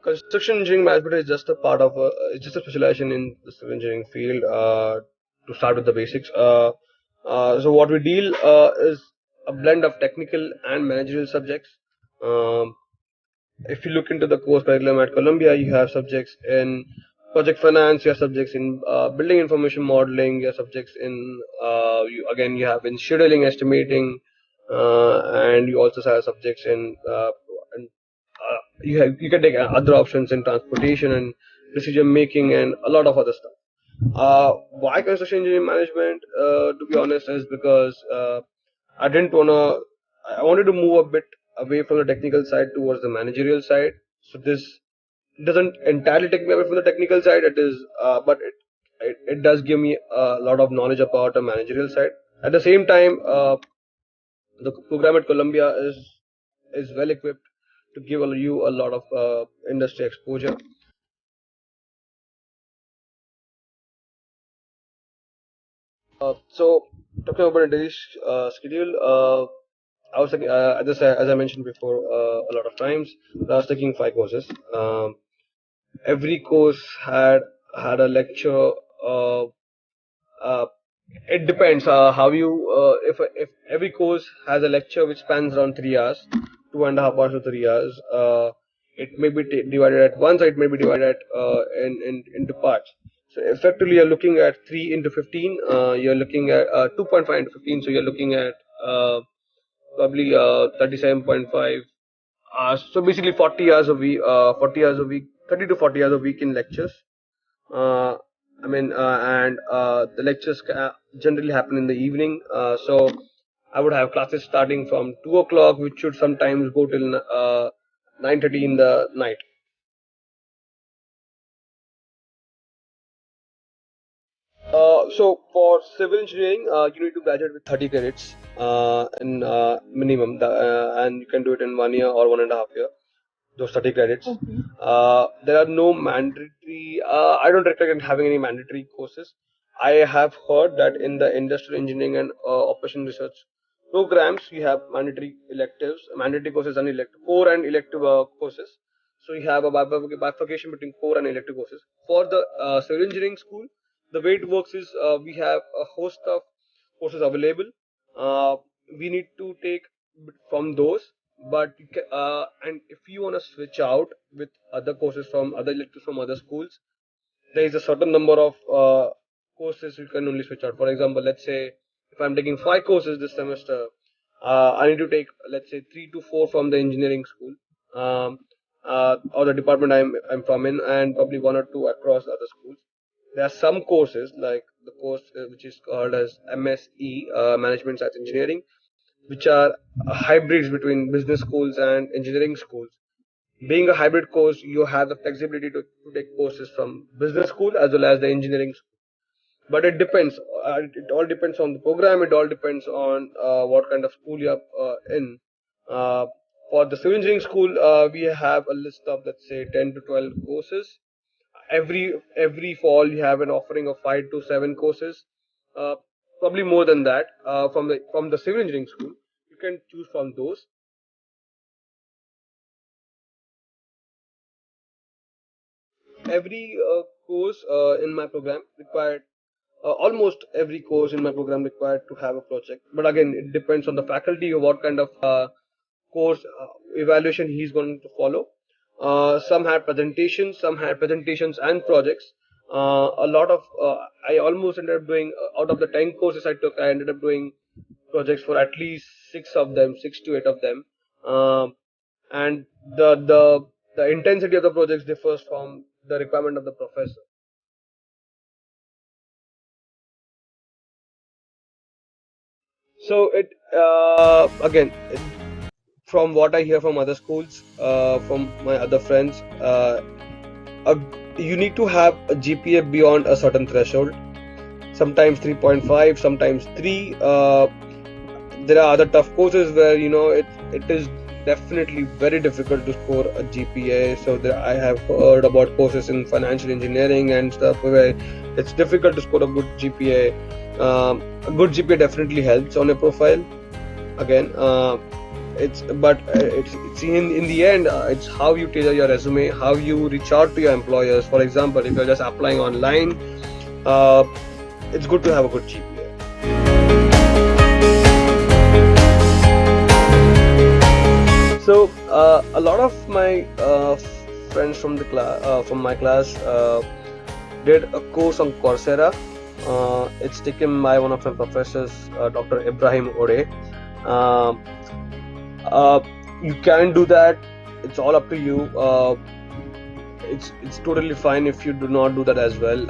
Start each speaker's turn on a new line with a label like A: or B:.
A: Construction engineering management is just a part of it's just a specialization in the civil engineering field. To start with the basics, so what we deal is a blend of technical and managerial subjects. Um, if you look into the course curriculum at Columbia, you have subjects in project finance, you have subjects in building information modeling, you have subjects in you have in scheduling, estimating, and you also have subjects in you can take other options in transportation and decision making and a lot of other stuff. Why construction engineering management? To be honest, is because I didn't wanna. I wanted to move a bit away from the technical side towards the managerial side. So this doesn't entirely take me away from the technical side. It does give me a lot of knowledge about the managerial side. At the same time, the program at Columbia is well equipped to give you a lot of industry exposure. So talking about a daily schedule, I was taking, as I mentioned before, a lot of times I was taking 5 courses. Every course had a lecture. Uh, it depends how you if every course has a lecture which spans around 3 hours, 2.5 hours to 3 hours. It may be divided at once, or it may be divided into parts. So effectively, you're looking at 3 into 15. You're looking at 2.5 into 15. So you're looking at probably 37.5 hours. So basically, 40 hours a week. 40 hours a week. 30 to 40 hours a week in lectures. Uh, the lectures generally happen in the evening. So I would have classes starting from 2 o'clock, which should sometimes go till 9:30 in the night. So for civil engineering, you need to graduate with 30 credits in minimum, and you can do it in 1 year or 1.5 year. Those 30 credits. There are no mandatory. I don't recommend having any mandatory courses. I have heard that in the industrial engineering and operation research programs, you have mandatory electives, mandatory courses, and core and elective courses. So you have a bifurcation between core and elective courses. For the civil engineering school, the way it works is we have a host of courses available. Uh, we need to take from those, but and if you want to switch out with other courses from other electives from other schools, there is a certain number of courses you can only switch out. For example, let's say if I'm taking 5 courses this semester, I need to take, let's say, 3 to 4 from the engineering school, or the department I'm from in, and probably 1 or 2 across other schools. There are some courses like the course which is called as MSE, Management Science Engineering, which are hybrids between business schools and engineering schools. Being a hybrid course, you have the flexibility to take courses from business school as well as the engineering school. But it depends. It all depends on the program. It all depends on what kind of school you're in. Uh, for the civil engineering school, we have a list of, let's say, 10 to 12 courses. Every fall, you have an offering of 5 to 7 courses. Uh, Probably more than that. From the civil engineering school, you can choose from those. Every course in my program required almost every course in my program required to have a project, but again it depends on the faculty or what kind of course evaluation he's going to follow. Some had presentations and projects. A lot of I almost ended up doing, out of the 10 courses I took, I ended up doing projects for at least 6 of them, 6 to 8 of them. Um, and the intensity of the projects differs from the requirement of the professor. So it again, from what I hear from other schools, from my other friends, a, you need to have a GPA beyond a certain threshold. Sometimes 3.5, sometimes 3. There are other tough courses where it is definitely very difficult to score a GPA. So I have heard about courses in financial engineering and stuff where it's difficult to score a good GPA. A good GPA definitely helps on a profile. Again, it's in the end, it's how you tailor your resume, how you reach out to your employers. For example, if you're just applying online, it's good to have a good GPA. So a lot of my friends from my class did a course on Coursera. It's taken by one of my professors, Dr. Ibrahim Ode. You can do that. It's all up to you. It's totally fine if you do not do that as well.